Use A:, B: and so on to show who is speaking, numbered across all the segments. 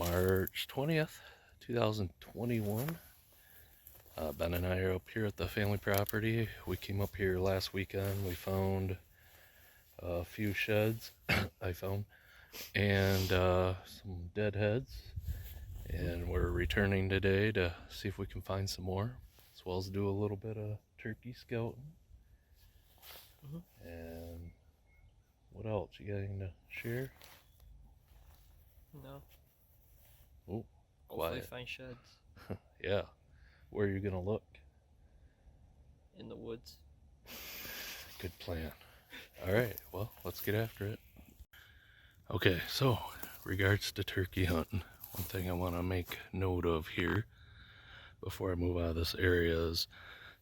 A: March 20th, 2021. Ben and I are up here at the family property. We came up here last weekend. We found a few sheds I found and some dead heads. And we're returning today to see if we can find some more, as well as do a little bit of turkey scouting. And what else? You got anything to share?
B: No.
A: Oh,
B: Hopefully
A: quiet.
B: find sheds
A: Yeah. Where are you gonna look?
B: in the woods.
A: Good plan. All right, well, let's get after it. Okay, so regards to turkey hunting, one thing I want to make note of here before I move out of this area is,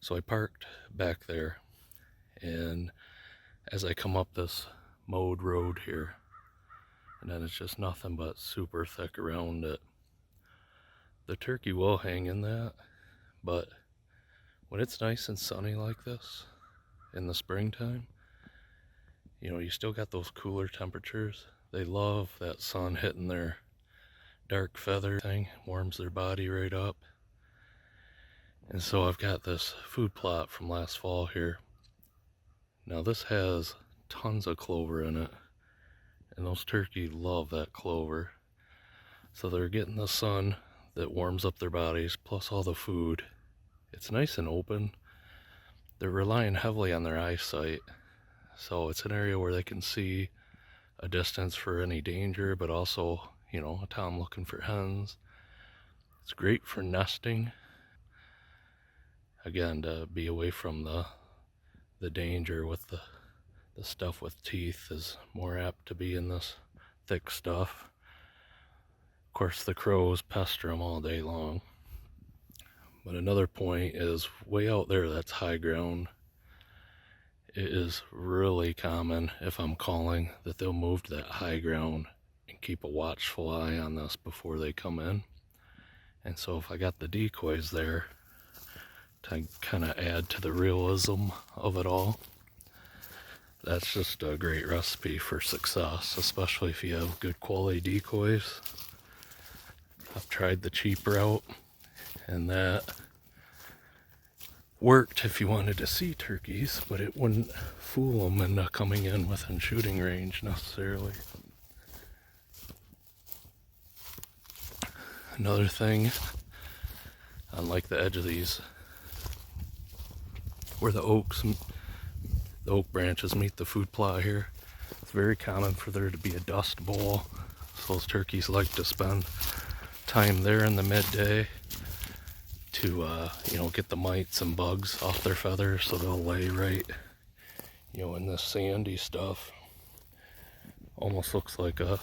A: so I parked back there, and as I come up this mowed road here, and then it's just nothing but super thick around it. The turkey will hang in that, but when it's nice and sunny like this in the springtime, you know, you still got those cooler temperatures. They love that sun hitting their dark feather thing, warms their body right up. And so I've got this food plot from last fall here. Now this has tons of clover in it, and those turkeys love that clover. So they're getting the sun that warms up their bodies, plus all the food. It's nice and open. They're relying heavily on their eyesight, so it's an area where they can see a distance for any danger, but also, you know, a time looking for hens. It's great for nesting. Again, to be away from the danger with the stuff with teeth is more apt to be in this thick stuff. Of course, the crows pester them all day long. But another point is, way out there, that's high ground. It is really common, if I'm calling, that they'll move to that high ground and keep a watchful eye on this before they come in. And so if I got the decoys there to kind of add to the realism of it all, that's just a great recipe for success, especially if you have good quality decoys. I've tried the cheap route, and that worked if you wanted to see turkeys, but it wouldn't fool them into coming in within shooting range necessarily. Another thing, unlike the edge of these, where the oak branches meet the food plot here, it's very common for there to be a dust bowl. So those turkeys like to spend time there in the midday to get the mites and bugs off their feathers, so they'll lay right, in this sandy stuff. Almost looks like a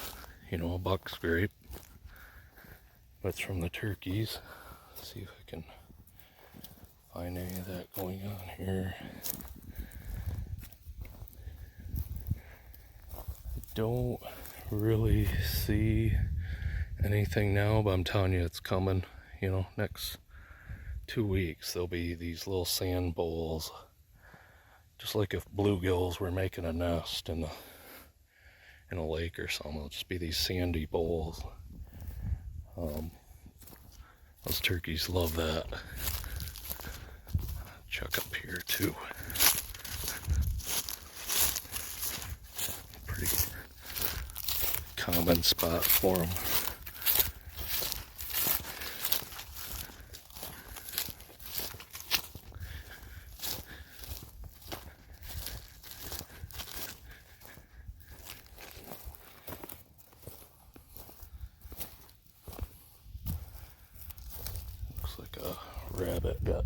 A: buck scrape, but it's from the turkeys. Let's see if I can find any of that going on here. I don't really see anything now, but I'm telling you, it's coming. Next 2 weeks there'll be these little sand bowls, just like if bluegills were making a nest in a lake or something. It'll just be these sandy bowls. Those turkeys love that. Check up here too. Pretty common spot for them. Looks like a rabbit got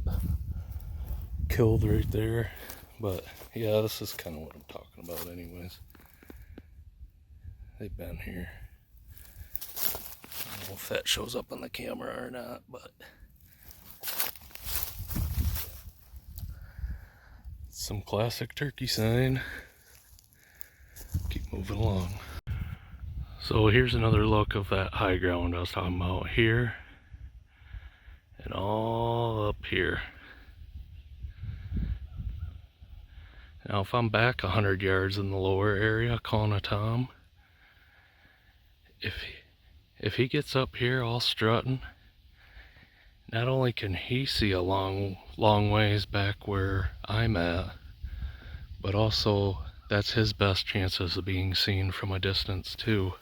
A: killed right there, but yeah, this is kind of what I'm talking about anyways. They've been here. I don't know if that shows up on the camera or not, but some classic turkey sign. Keep moving along. So here's another look of that high ground I was talking about here and all up here. Now if I'm back 100 yards in the lower area calling a tom, if he gets up here all strutting, not only can he see a long ways back where I'm at, but also that's his best chances of being seen from a distance too,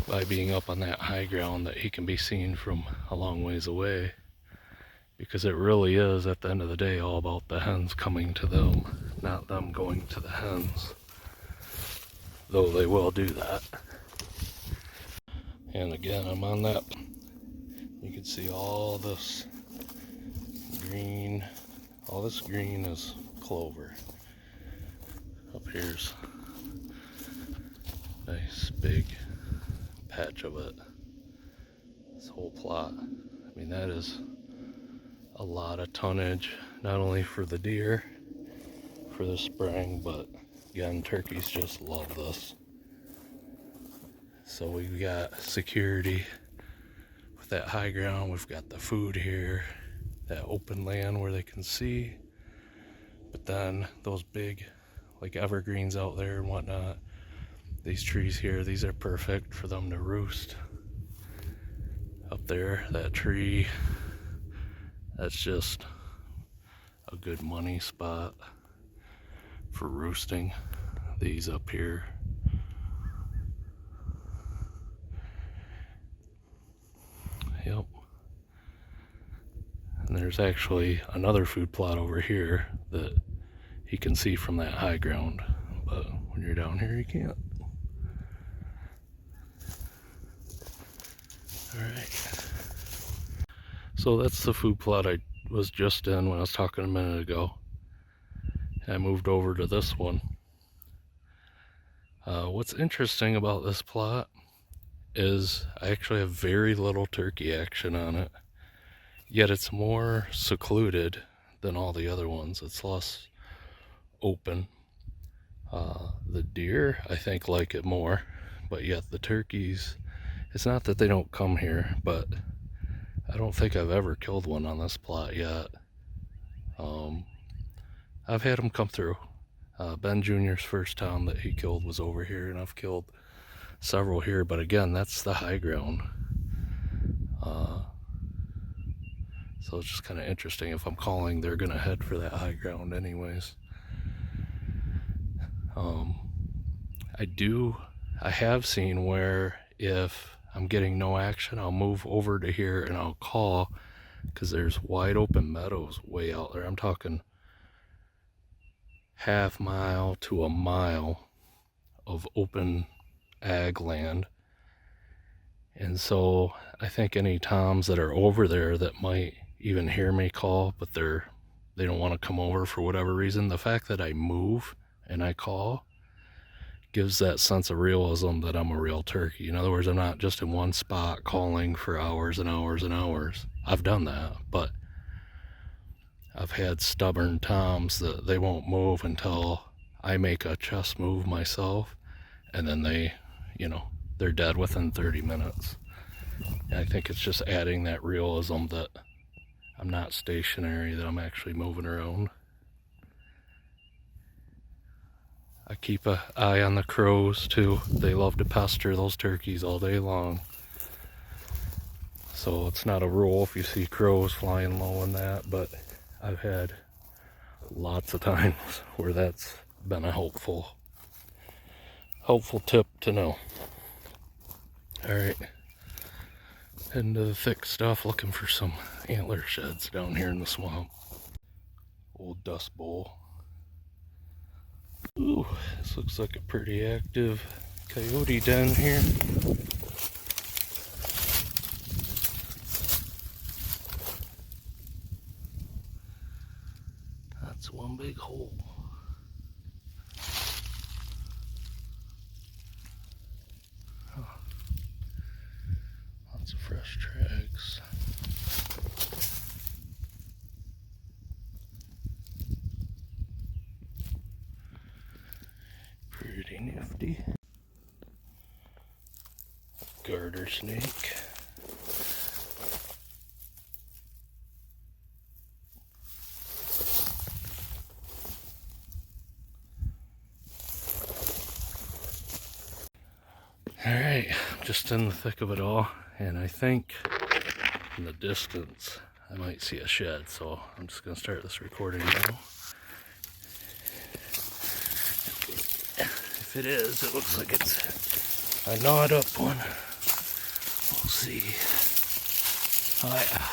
A: by being up on that high ground that he can be seen from a long ways away. Because it really is, at the end of the day, all about the hens coming to them, not them going to the hens. Though they will do that. And again, I'm on that. You can see all this green. All this green is clover. Up here's a nice big patch of it. This whole plot. I mean, that is a lot of tonnage, not only for the deer for the spring, but again, turkeys just love this. So we've got security with that high ground, we've got the food here, that open land where they can see, but then those big like evergreens out there and whatnot, these trees here, these are perfect for them to roost. Up there, that tree, that's just a good money spot for roosting. These up here, yep. And there's actually another food plot over here that he can see from that high ground, but when you're down here you can't. Alright, so that's the food plot I was just in when I was talking a minute ago. I moved over to this one. What's interesting about this plot is I actually have very little turkey action on it, yet it's more secluded than all the other ones. It's less open. The deer, I think, like it more, but yet the turkeys, it's not that they don't come here, but I don't think I've ever killed one on this plot yet. I've had them come through. Ben Jr.'s first town that he killed was over here, and I've killed several here, but again, that's the high ground. So it's just kind of interesting. If I'm calling, they're gonna head for that high ground anyways. I have seen where if I'm getting no action, I'll move over to here and I'll call, because there's wide open meadows way out there. I'm talking half mile to a mile of open ag land. And so I think any toms that are over there that might even hear me call, but they don't want to come over for whatever reason, the fact that I move and I call gives that sense of realism that I'm a real turkey. In other words, I'm not just in one spot calling for hours and hours and hours. I've done that, but I've had stubborn toms that they won't move until I make a chest move myself, and then they're dead within 30 minutes. And I think it's just adding that realism that I'm not stationary, that I'm actually moving around. I keep an eye on the crows too. They love to pester those turkeys all day long. So it's not a rule if you see crows flying low in that, but I've had lots of times where that's been a helpful tip to know. Alright, heading to the thick stuff, looking for some antler sheds down here in the swamp. Old dust bowl. Ooh, this looks like a pretty active coyote den here. That's one big hole. Huh. Lots of fresh tracks. Pretty nifty. Garter snake. Alright, just almost in the thick of it all, and I think in the distance I might see a shed, so I'm just gonna start this recording now. If it is, it looks like it's a gnawed up one. We'll see. Oh yeah,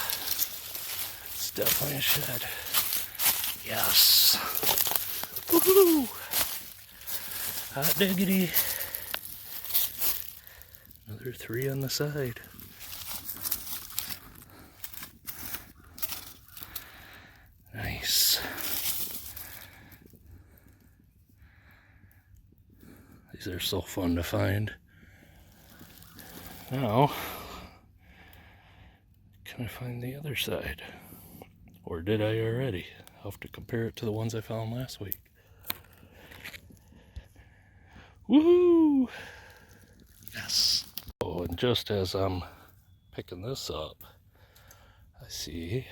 A: it's definitely a shed. Yes. Woohoo! Hot diggity. Another 3 on the side. Nice. These are so fun to find. Now, can I find the other side? Or did I already? I'll have to compare it to the ones I found last week. Woohoo! Yes. Oh, and just as I'm picking this up, I see,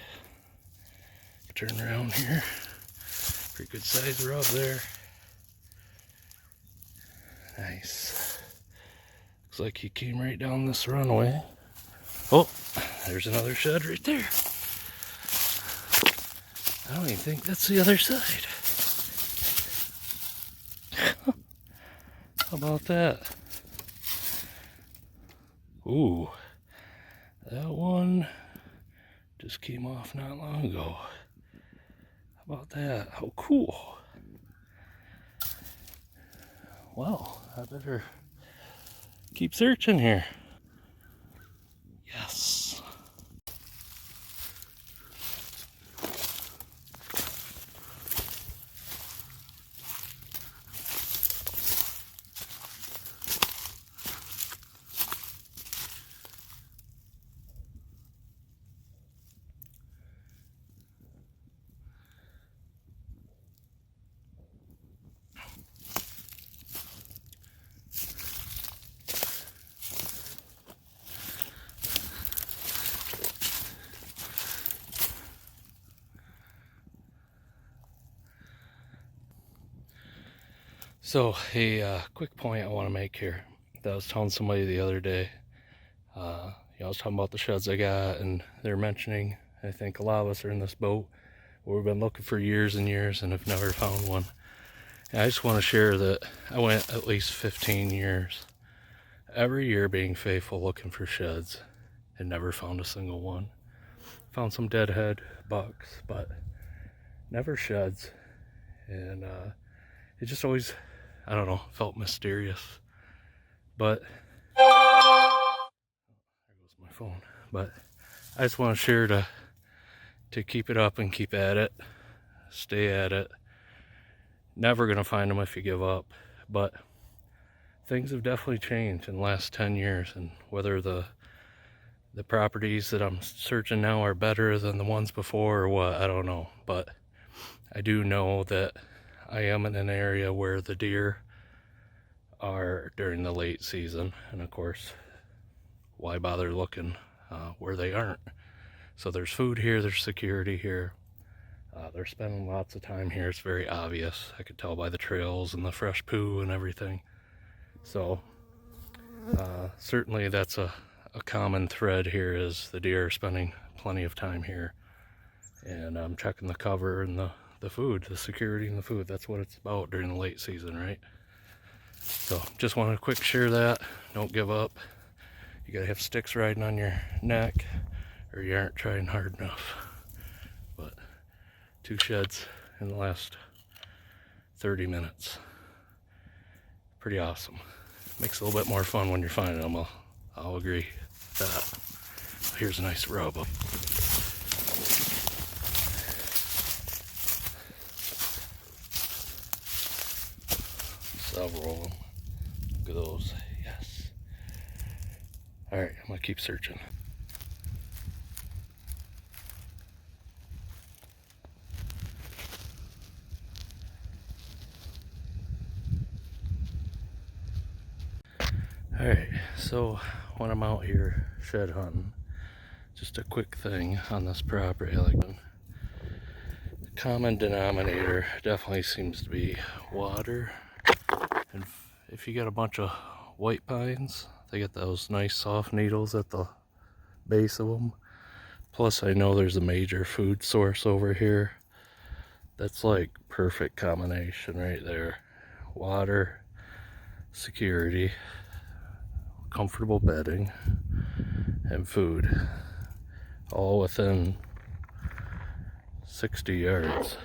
A: turn around here, pretty good size rub there. Nice. Looks like he came right down this runway. Oh, there's another shed right there. I don't even think that's the other side. How about that? Ooh, that one just came off not long ago. How about that? How cool. Well, I better keep searching here. Yes. So, a quick point I want to make here. That I was telling somebody the other day. I was talking about the sheds I got, and they're mentioning, I think a lot of us are in this boat where we've been looking for years and years and have never found one. And I just want to share that I went at least 15 years, every year being faithful looking for sheds, and never found a single one. Found some deadhead bucks, but never sheds. And it just always, I don't know, felt mysterious. But there goes my phone. But I just want to share to keep it up and keep at it, stay at it. Never gonna find them if you give up. But things have definitely changed in the last 10 years, and whether the properties that I'm searching now are better than the ones before or what, I don't know. But I do know that I am in an area where the deer are during the late season, and of course, why bother looking where they aren't? So there's food here, there's security here. They're spending lots of time here. It's very obvious. I could tell by the trails and the fresh poo and everything. So certainly that's a common thread here, is the deer are spending plenty of time here. And I'm checking the cover and the food, the security and the food. That's what it's about during the late season, right? So just wanted to quick share that. Don't give up. You gotta have sticks riding on your neck, or you aren't trying hard enough. But 2 sheds in the last 30 minutes. Pretty awesome. Makes it a little bit more fun when you're finding them. I'll agree with that. Here's a nice rub. Several of them. Look at those. Yes. Alright, I'm gonna keep searching. Alright, so when I'm out here shed hunting, just a quick thing on this property. Like, the common denominator definitely seems to be water. And if you got a bunch of white pines, They get those nice soft needles at the base of them. Plus, I know there's a major food source over here. That's like perfect combination right there. Water, security, comfortable bedding, and food. All within 60 yards.